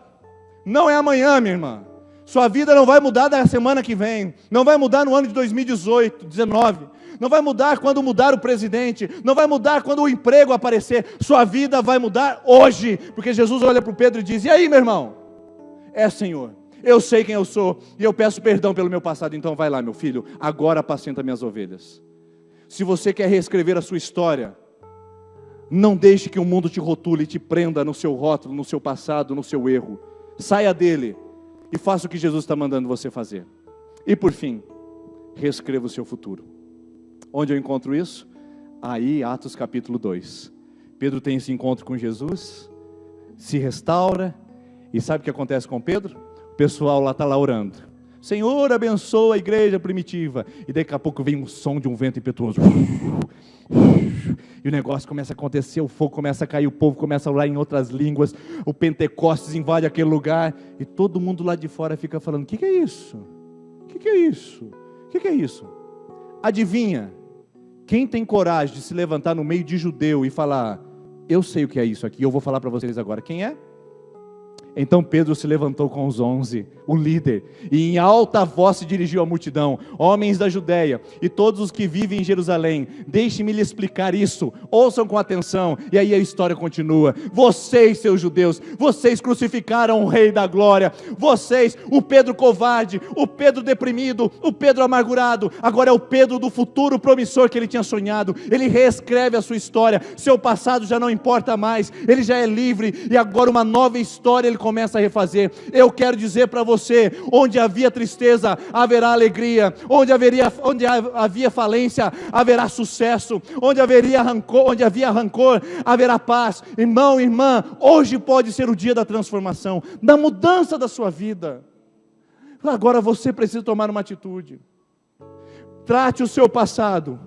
Não é amanhã, minha irmã. Sua vida não vai mudar da semana que vem. Não vai mudar no ano de 2018, 2019. Não vai mudar quando mudar o presidente. Não vai mudar quando o emprego aparecer. Sua vida vai mudar hoje. Porque Jesus olha para o Pedro e diz, e aí, meu irmão? Senhor. Eu sei quem eu sou, e eu peço perdão pelo meu passado, então vai lá, meu filho, agora apacenta minhas ovelhas. Se você quer reescrever a sua história, não deixe que o mundo te rotule e te prenda no seu rótulo, no seu passado, no seu erro. Saia dele e faça o que Jesus está mandando você fazer. E por fim, reescreva o seu futuro. Onde eu encontro isso? Aí, Atos capítulo 2. Pedro tem esse encontro com Jesus, se restaura, e sabe o que acontece com Pedro? O pessoal lá está lá orando. Senhor, abençoa a igreja primitiva. E daqui a pouco vem um som de um vento impetuoso. E o negócio começa a acontecer, o fogo começa a cair, o povo começa a orar em outras línguas, o Pentecostes invade aquele lugar, e todo mundo lá de fora fica falando, o que é isso? O que é isso? O que é isso? Adivinha, quem tem coragem de se levantar no meio de judeu e falar, eu sei o que é isso aqui, eu vou falar para vocês agora, quem é? Então Pedro se levantou com os 11, o líder, e em alta voz se dirigiu à multidão: homens da Judéia e todos os que vivem em Jerusalém, deixem-me lhe explicar isso, ouçam com atenção. E aí a história continua: vocês, seus judeus, vocês crucificaram o Rei da Glória, vocês, o Pedro covarde, o Pedro deprimido, o Pedro amargurado, agora é o Pedro do futuro promissor que ele tinha sonhado. Ele reescreve a sua história, seu passado já não importa mais, ele já é livre, e agora uma nova história ele começa a refazer. Eu quero dizer para você, onde havia tristeza, haverá alegria, onde havia falência, haverá sucesso, onde havia rancor, haverá paz. Irmão, irmã, hoje pode ser o dia da transformação, da mudança da sua vida. Agora você precisa tomar uma atitude. Trate o seu passado,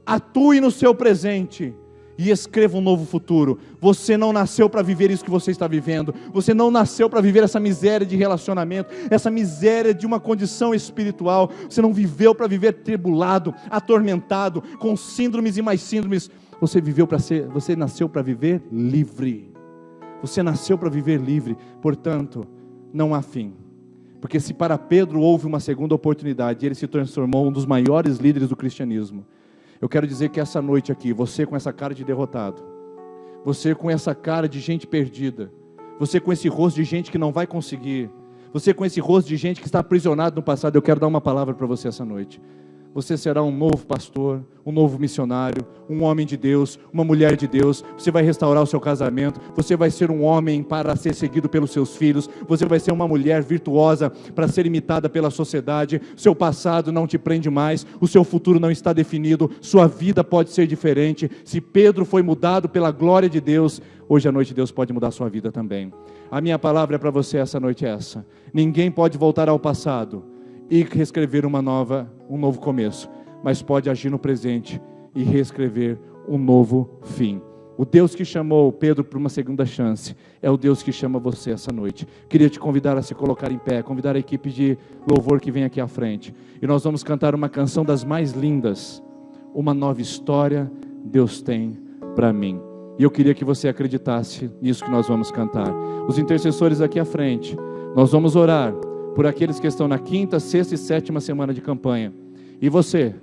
atue no seu presente e escreva um novo futuro. Você não nasceu para viver isso que você está vivendo. Você não nasceu para viver essa miséria de relacionamento, essa miséria de uma condição espiritual. Você não viveu para viver tribulado, atormentado, com síndromes e mais síndromes. Você nasceu para viver livre. Você nasceu para viver livre. Portanto, não há fim. Porque se para Pedro houve uma segunda oportunidade, ele se transformou em um dos maiores líderes do cristianismo. Eu quero dizer que essa noite aqui, você com essa cara de derrotado, você com essa cara de gente perdida, você com esse rosto de gente que não vai conseguir, você com esse rosto de gente que está aprisionado no passado, eu quero dar uma palavra para você essa noite. Você será um novo pastor, um novo missionário, um homem de Deus, uma mulher de Deus. Você vai restaurar o seu casamento, você vai ser um homem para ser seguido pelos seus filhos, você vai ser uma mulher virtuosa para ser imitada pela sociedade. Seu passado não te prende mais, o seu futuro não está definido, sua vida pode ser diferente. Se Pedro foi mudado pela glória de Deus, hoje à noite Deus pode mudar a sua vida também. A minha palavra para você essa noite é essa: ninguém pode voltar ao passado e reescrever um novo começo, mas pode agir no presente e reescrever um novo fim. O Deus que chamou Pedro para uma segunda chance é o Deus que chama você essa noite. Queria te convidar a se colocar em pé, convidar a equipe de louvor que vem aqui à frente, e nós vamos cantar uma canção das mais lindas: uma nova história Deus tem para mim. E eu queria que você acreditasse nisso que nós vamos cantar. Os intercessores aqui à frente, nós vamos orar por aqueles que estão na 5ª, 6ª e 7ª semana de campanha. E você,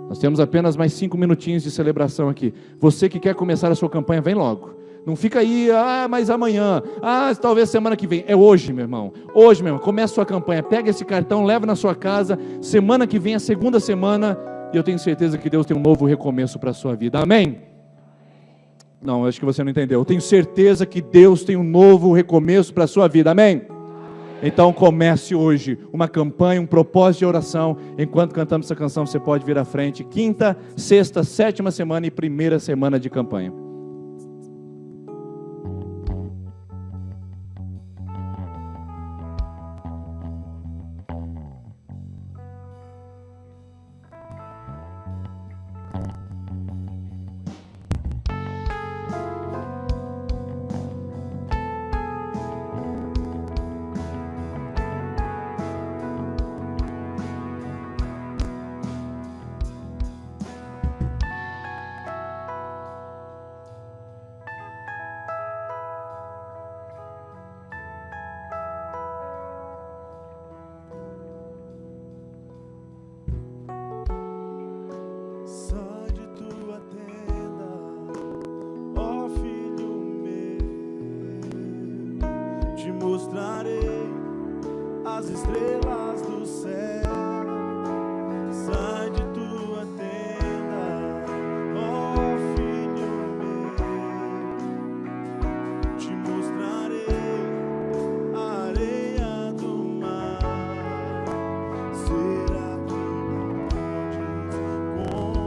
nós temos apenas mais 5 minutinhos de celebração aqui. Você que quer começar a sua campanha, vem logo. Não fica aí, mas amanhã, talvez semana que vem. É hoje, meu irmão. Hoje, meu irmão, começa a sua campanha. Pega esse cartão, leva na sua casa. Semana que vem, a segunda semana, e eu tenho certeza que Deus tem um novo recomeço para a sua vida. Amém? Não, acho que você não entendeu. Eu tenho certeza que Deus tem um novo recomeço para a sua vida. Amém? Então comece hoje uma campanha, um propósito de oração. Enquanto cantamos essa canção, você pode vir à frente. 5ª, 6ª, 7ª semana e 1ª semana de campanha. Mostrarei as estrelas do céu. Sai de tua tenda, ó filho meu. Te mostrarei a areia do mar. Será que não podes contar?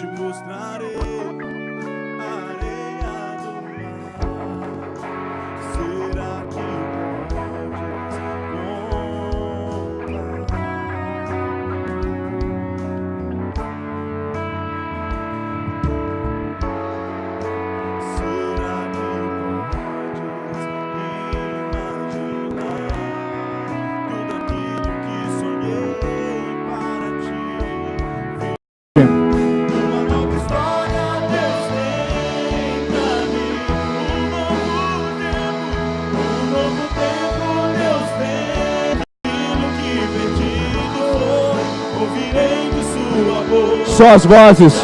te mostrarei a areia do mar. Será que podes Será que podes imaginar tudo aquilo que sonhei para ti? Uma nova história Deus tem pra mim. Um novo tempo Deus tem. Aquilo que perdido foi, ouvirei de sua boca. Só as vozes.